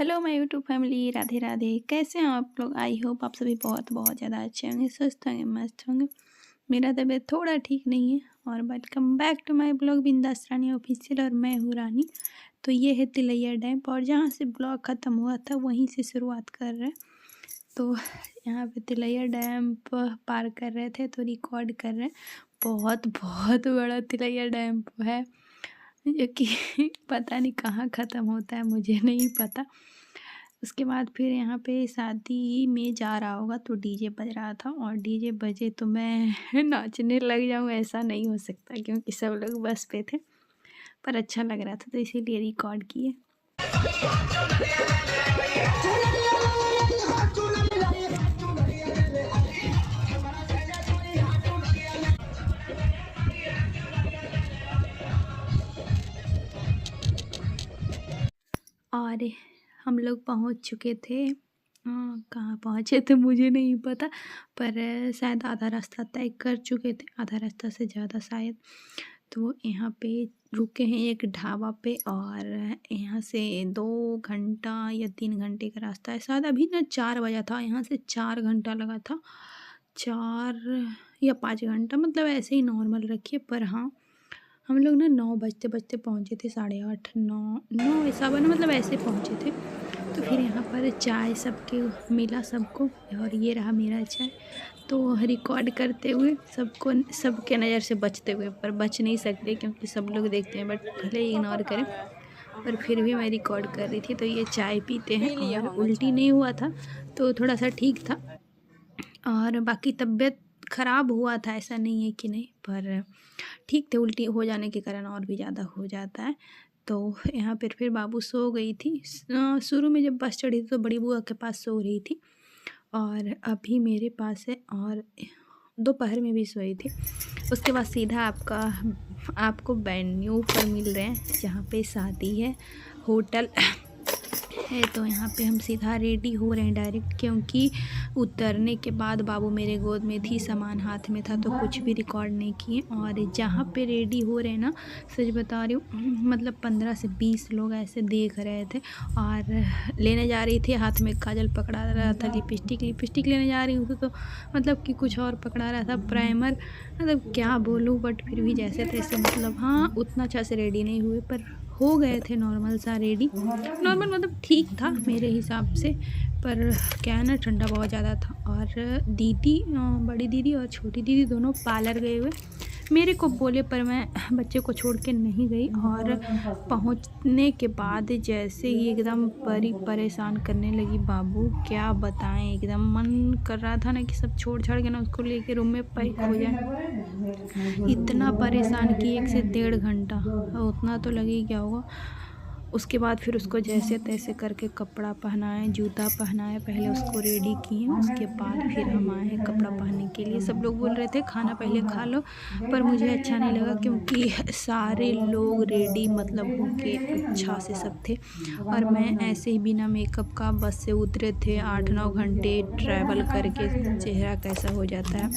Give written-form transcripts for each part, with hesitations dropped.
Hello my YouTube family, Radhe Radhe. कैसे हैं आप लोग? आई होप आप सभी बहुत बहुत ज़्यादा अच्छे होंगे, स्वस्थ होंगे, मस्त होंगे। मेरा तबीयत थोड़ा ठीक नहीं है। और welcome back to my blog Bindaas Rani official. और मैं हूँ रानी। तो ये है तिलैया डैम, और जहाँ से ब्लॉग ख़त्म हुआ था वहीं से शुरुआत कर रहे हैं। तो यहाँ पे तिलैया डैम पार कर रहे थे तो रिकॉर्ड कर रहे हैं। बहुत बहुत बड़ा तिलैया डैम है, जो कि पता नहीं कहाँ ख़त्म होता है, मुझे नहीं पता। उसके बाद फिर यहाँ पे शादी में जा रहा होगा तो डीजे बज रहा था, और डीजे बजे तो मैं नाचने लग जाऊँ ऐसा नहीं हो सकता, क्योंकि सब लोग बस पे थे। पर अच्छा लग रहा था तो इसीलिए रिकॉर्ड किए। और हम लोग पहुँच चुके थे। कहाँ पहुँचे थे मुझे नहीं पता, पर शायद आधा रास्ता तय कर चुके थे, आधा रास्ता से ज़्यादा शायद। तो यहाँ पे रुके हैं एक ढाबा पे, और यहाँ से 2 घंटा या 3 घंटे का रास्ता है शायद। अभी ना 4 बजा था, यहाँ से 4 घंटा लगा था, 4 या 5 घंटा, मतलब ऐसे ही नॉर्मल रखिए। पर हाँ, हम लोग ना 9 बजते बजते पहुँचे थे, 8:30 9 ऐसा बना, मतलब ऐसे पहुँचे थे। तो फिर यहाँ पर चाय सबके मिला सबको, और ये रहा मेरा चाय। तो रिकॉर्ड करते हुए सबको, सबके नज़र से बचते हुए, पर बच नहीं सकते क्योंकि सब लोग देखते हैं, बट भले ही इग्नोर करें, पर फिर भी मैं रिकॉर्ड कर रही थी। तो ये चाय पीते हैं, और उल्टी नहीं हुआ था तो थोड़ा सा ठीक था, और बाकी तबीयत ख़राब हुआ था ऐसा नहीं है कि नहीं, पर ठीक थे। उल्टी हो जाने के कारण और भी ज़्यादा हो जाता है। तो यहाँ पर फिर बाबू सो गई थी। शुरू में जब बस चढ़ी थी तो बड़ी बुआ के पास सो रही थी, और अभी मेरे पास है, और दोपहर में भी सोई थी। उसके बाद सीधा आपको वेन्यू पर मिल रहे हैं जहाँ पे शादी है, होटल है। तो यहाँ पे हम सीधा रेडी हो रहे हैं डायरेक्ट, क्योंकि उतरने के बाद बाबू मेरे गोद में थी, सामान हाथ में था, तो कुछ भी रिकॉर्ड नहीं किए। और जहाँ पे रेडी हो रहे हैं ना, सच बता रही हूँ, मतलब 15 से 20 लोग ऐसे देख रहे थे। और लेने जा रही थी, हाथ में काजल पकड़ा रहा था, लिपस्टिक लेने जा रही हूँ तो मतलब कि कुछ और पकड़ा रहा था, प्राइमर, मतलब क्या बोलूँ। बट फिर भी जैसे तैसे, मतलब हाँ उतना अच्छा से रेडी नहीं हुए, पर हो गए थे नॉर्मल सा रेडी। नॉर्मल मतलब ठीक था मेरे हिसाब से, पर क्या है ना, ठंडा बहुत ज़्यादा था। और दीदी, बड़ी दीदी और छोटी दीदी दोनों पार्लर गए हुए मेरे को बोले, पर मैं बच्चे को छोड़ के नहीं गई। और पहुंचने के बाद जैसे ही एकदम परेशान करने लगी बाबू, क्या बताएं, एकदम मन कर रहा था ना कि सब छोड़ छाड़ के ना उसको लेके रूम में पैक हो जाए। इतना परेशान की 1 से 1.5 घंटा, उतना तो लग ही गया होगा। उसके बाद फिर उसको जैसे तैसे करके कपड़ा पहनाए, जूता पहनाए, पहले उसको रेडी किए, उसके बाद फिर हम आए हैं कपड़ा पहनने के लिए। सब लोग बोल रहे थे खाना पहले खा लो, पर मुझे अच्छा नहीं लगा, क्योंकि सारे लोग रेडी मतलब होके अच्छा से सब थे, और मैं ऐसे ही बिना मेकअप का बस से उतरे थे। 8-9 घंटे ट्रैवल करके चेहरा कैसा हो जाता है।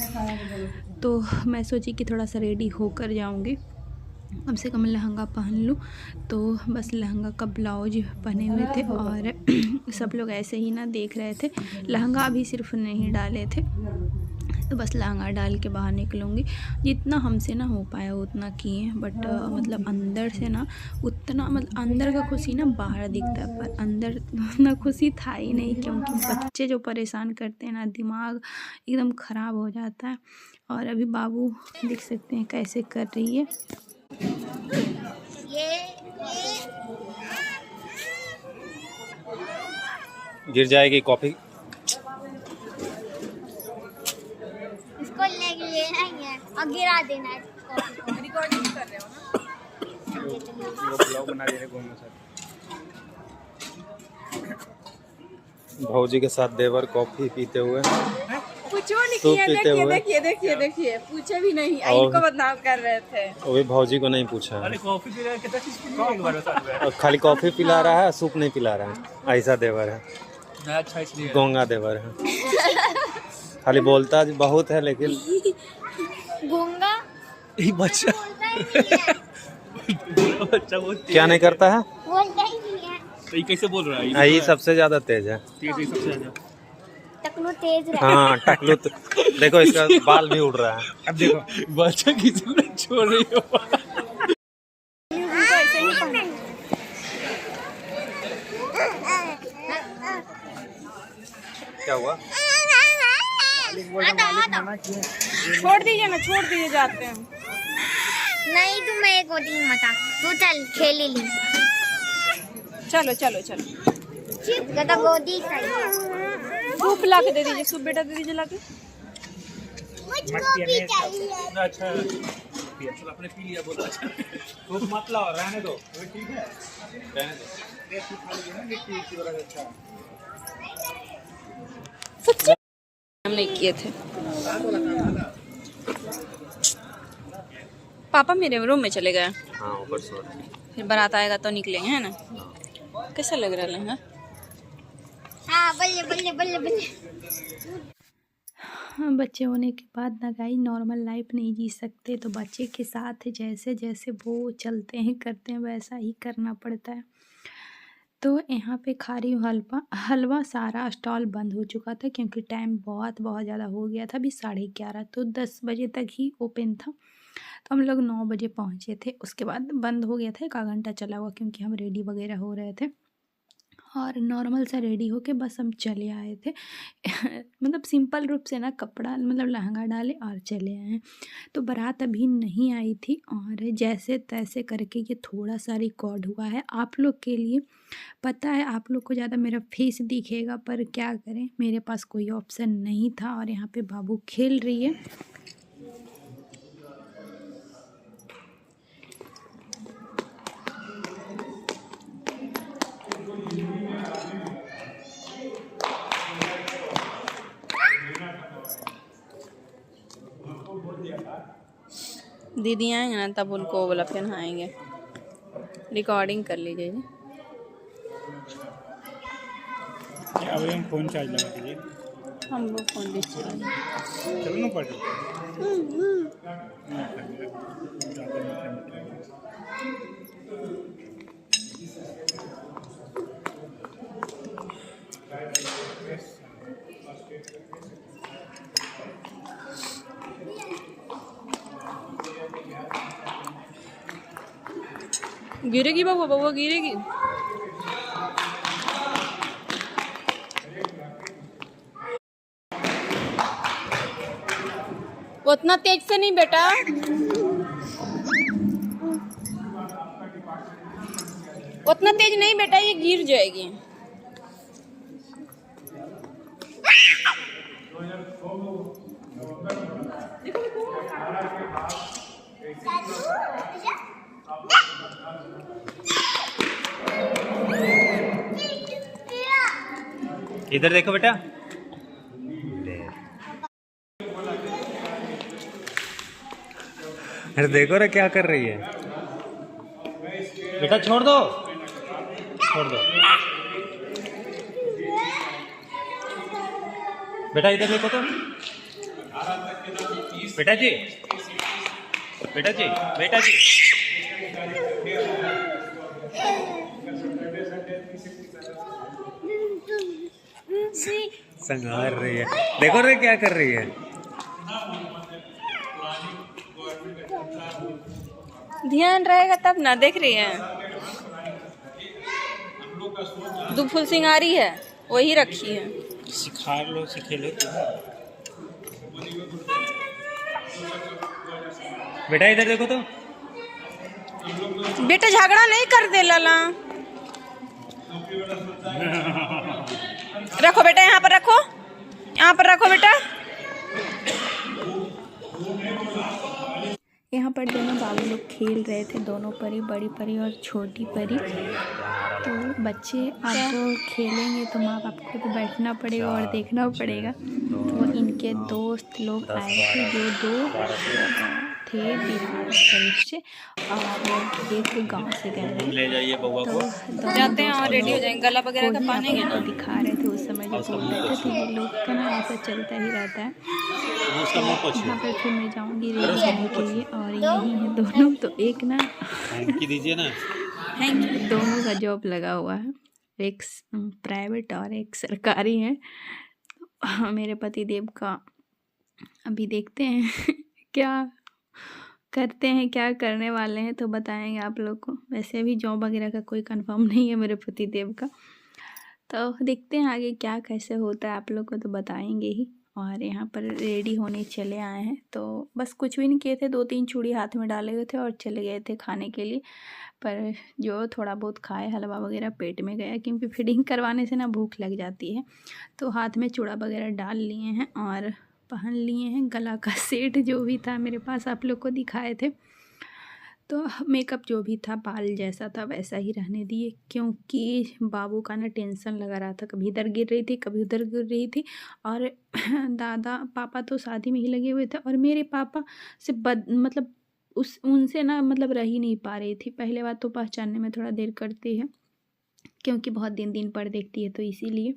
तो मैं सोची कि थोड़ा सा रेडी होकर जाऊँगी, कम से कम लहंगा पहन लूँ। तो बस लहंगा का ब्लाउज पहने हुए थे, और सब लोग ऐसे ही ना देख रहे थे। लहंगा भी सिर्फ नहीं डाले थे, तो बस लहंगा डाल के बाहर निकलूँगी। जितना हमसे ना हो पाया उतना किए, बट मतलब अंदर से ना उतना, मतलब अंदर का खुशी ना बाहर दिखता है, पर अंदर उतना खुशी था ही नहीं, क्योंकि बच्चे जो परेशान करते हैं ना, दिमाग एकदम ख़राब हो जाता है। और अभी बाबू देख सकते हैं कैसे कर रही है। गिर जाएगी कॉफी। इसको लेना ही है और गिरा देना है। रिकॉर्डिंग कर रहे हो ना? वो ब्लॉग बना रहे हैं घूमने साथ। भौजी के साथ देवर कॉफी पीते हुए, कुछ नहीं सूप किए। पीते हुए। देखिए पूछे भी नहीं, इनको बदनाम कर रहे थे। वो भी भौजी को नहीं पूछा है, कॉफी पी रहा है, कितना चीज पी एक बार बता दो। और खाली कॉफी पिला रहा है, सूप नहीं पिला रहा है। ऐसा देवर है, अच्छा इसलिए गोंगा देवर है। खाली बोलता बहुत है, लेकिन गूंगा ये बच्चा बोलता ही नहीं है। बच्चा बहुत क्या नहीं करता है। बोलता ही नहीं है। तो ये कैसे बोल रहा है? ये सबसे ज्यादा तेज है। तेज सबसे ज्यादा। टकलू तेज रहा। हाँ टकलू देखो इसका बाल भी उड़ रहा है। अब देखो बच्चा किसी छोड़ रही हो। क्या हुआ? छोड़ दीजिए ना, छोड़ दीजिए, जाते हैं। नहीं तू मेरे को दी मता, तू चल खेल ली। चलो चलो चलो, ज्यादा गोदी सही। सूप ला के दे दीजिए, सूप बेटा दे दीजिए ला के। मुझको भी चाहिए। अच्छा चल आपने पी लिया, बहुत अच्छा। तो मत लाओ, रहने दो। ठीक है, रहने दो। हम नहीं किए थे। पापा मेरे रूम में चले गए। हाँ ऊपर सो रहा है। फिर बारात आएगा तो निकलेंगे, है ना? कैसा लग रहा है? हाँ बल्ले बल्ले बल्ले बल्ले। बच्चे होने के बाद ना गाइस नॉर्मल लाइफ नहीं जी सकते, तो बच्चे के साथ जैसे जैसे वो चलते हैं करते हैं वैसा ही करना पड़ता है। तो यहाँ पे खा रही हूँ हलवा। सारा स्टॉल बंद हो चुका था क्योंकि टाइम बहुत ज़्यादा हो गया था। अभी 11:30, तो 10 बजे तक ही ओपन था। तो हम लोग 9 बजे पहुँचे थे, उसके बाद बंद हो गया था। 1 आधा घंटा चला हुआ क्योंकि हम रेडी वगैरह हो रहे थे और नॉर्मल सा रेडी होके बस हम चले आए थे। मतलब सिंपल रूप से ना कपड़ा मतलब लहंगा डाले और चले आए हैं। तो बारात अभी नहीं आई थी और जैसे तैसे करके ये थोड़ा सा रिकॉर्ड हुआ है आप लोग के लिए। पता है आप लोग को ज़्यादा मेरा फेस दिखेगा, पर क्या करें, मेरे पास कोई ऑप्शन नहीं था। और यहाँ पे बाबू खेल रही है। दीदी आएंगे ना तब उनको वो वाला पहनाएंगे। रिकॉर्डिंग कर लीजिए। अब हम फोन चार्ज लगा दीजिए। हम वो फोन डिस्चार्ज। चलो ना पढ़। गिरेगी बबुआ, बबुआ गिरेगी। उतना तेज से नहीं बेटा। उतना तेज नहीं बेटा, ये गिर जाएगी। इधर देखो बेटा। अरे देखो रे क्या कर रही है बेटा। छोड़ दो, छोड़ दो बेटा। इधर देखो तो बेटा जी, बेटा जी, बेटा जी। संभाल रही है, देखो रे क्या कर रही है। ध्यान रहेगा तब ना, देख रही है। दो फुल सिंगारी है वही रखी है। सिखा लो, सिखे लो। बेटा इधर देखो तो। बेटा झगड़ा नहीं कर दे लाला। रखो बेटा, यहाँ पर रखो, यहाँ पर रखो बेटा। यहाँ पर दोनों बाबू लोग खेल रहे थे, दोनों परी, बड़ी परी और छोटी परी। तो बच्चे आपको खेलेंगे तो माँ बाप को तो बैठना पड़ेगा और देखना पड़ेगा। तो इनके दोस्त लोग आए थे जो 2 थे बिहार शरीफ से और एक गांव से गए थे। ले जाइए बउआ को। तो जाते हैं और रेडी हो जाएंगे। गला वगैरह का पानी है ना, दिखा रहे थे उस समय जो बोल रहे थे। तो ये लोग का ना ऐसा चलता ही रहता है। यहाँ पर फिर मैं जाऊँगी रेडी होने के लिए और यही है दोनों। तो एक ना दीजिए ना, दोनों का जॉब लगा हुआ है एक प्राइवेट और एक सरकारी है। मेरे पति देव का अभी देखते हैं क्या करते हैं, क्या करने वाले हैं, तो बताएंगे आप लोग को। वैसे अभी जॉब वगैरह का कोई कंफर्म नहीं है मेरे पति देव का, तो देखते हैं आगे क्या कैसे होता है, आप लोग को तो बताएंगे ही। और यहाँ पर रेडी होने चले आए हैं, तो बस कुछ भी नहीं किए थे, 2-3 चूड़ी हाथ में डाले हुए थे और चले गए थे खाने के लिए। पर जो थोड़ा बहुत खाए, हलवा वगैरह पेट में गया, क्योंकि फीडिंग करवाने से ना भूख लग जाती है। तो हाथ में चूड़ा वगैरह डाल लिए हैं और पहन लिए हैं गला का सेट जो भी था मेरे पास, आप लोग को दिखाए थे। तो मेकअप जो भी था बाल जैसा था वैसा ही रहने दिए, क्योंकि बाबू का ना टेंशन लगा रहा था, कभी इधर गिर रही थी कभी उधर गिर रही थी। और दादा पापा तो शादी में ही लगे हुए थे, और मेरे पापा से मतलब उनसे ना मतलब रह ही नहीं पा रही थी। पहले बात तो पहचानने में थोड़ा देर करती है, क्योंकि बहुत दिन पर देखती है, तो इसीलिए।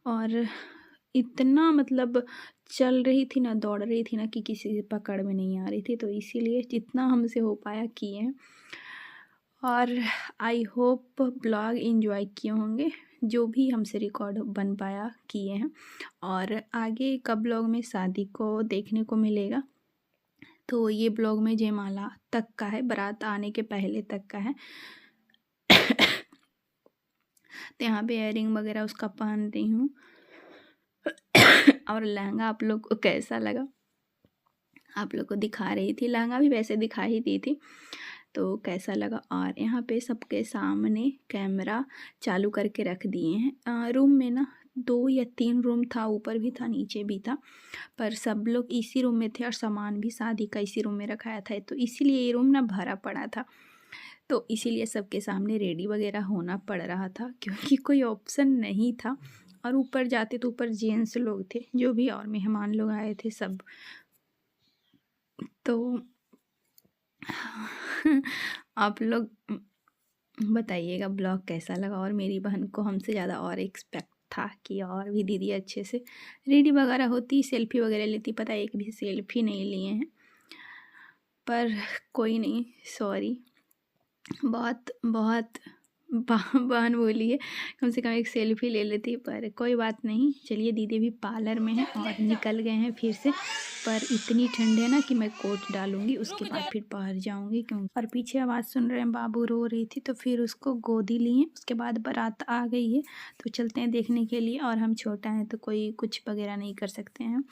और इतना मतलब चल रही थी ना, दौड़ रही थी ना, कि किसी से पकड़ में नहीं आ रही थी, तो इसीलिए जितना हमसे हो पाया किए हैं। और आई होप ब्लॉग एंजॉय किए होंगे, जो भी हमसे रिकॉर्ड बन पाया किए हैं। और आगे का ब्लॉग में शादी को देखने को मिलेगा, तो ये ब्लॉग में जयमाला तक का है, बारात आने के पहले तक का है। तो यहाँ पे इयररिंग वगैरह उसका पहन रही हूँ। और लहंगा आप लोग को कैसा लगा, आप लोग को दिखा रही थी, लहंगा भी वैसे दिखा ही दी थी, तो कैसा लगा। और यहाँ पे सबके सामने कैमरा चालू करके रख दिए हैं। रूम में ना 2 या 3 रूम था, ऊपर भी था नीचे भी था, पर सब लोग इसी रूम में थे और सामान भी शादी का इसी रूम में रखाया था, तो इसीलिए ये रूम ना भरा पड़ा था। तो इसीलिए सबके सामने रेडी वगैरह होना पड़ रहा था, क्योंकि कोई ऑप्शन नहीं था। और ऊपर जाते तो ऊपर जेंट्स लोग थे जो भी, और मेहमान लोग आए थे सब। तो आप लोग बताइएगा ब्लॉग कैसा लगा। और मेरी बहन को हमसे ज़्यादा और एक्सपेक्ट था कि और भी दीदी अच्छे से रेडी वगैरह होती, सेल्फी वगैरह लेती। पता है, एक भी सेल्फी नहीं लिए हैं, पर कोई नहीं, सॉरी। बहुत बहन बोली है, कम से कम एक सेल्फी ले लेती, पर कोई बात नहीं। चलिए, दीदी भी पार्लर में है और निकल गए हैं फिर से। पर इतनी ठंड है ना कि मैं कोट डालूंगी, उसके बाद फिर बाहर जाऊंगी, क्यों। और पीछे आवाज़ सुन रहे हैं, बाबू रो रही थी, तो फिर उसको गोदी लिए। उसके बाद बारात आ गई है, तो चलते हैं देखने के लिए। और हम छोटा हैं तो कोई कुछ वगैरह नहीं कर सकते हैं,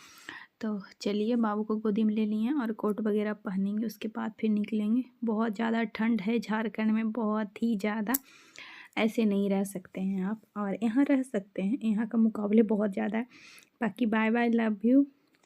तो चलिए बाबू को गोदी में ले लिए और कोट वगैरह पहनेंगे, उसके बाद फिर निकलेंगे। बहुत ज़्यादा ठंड है झारखंड में, बहुत ही ज़्यादा। ऐसे नहीं रह सकते हैं आप, और यहाँ रह सकते हैं, यहाँ का मुकाबले बहुत ज़्यादा है। बाकी बाय बाय, लव यू।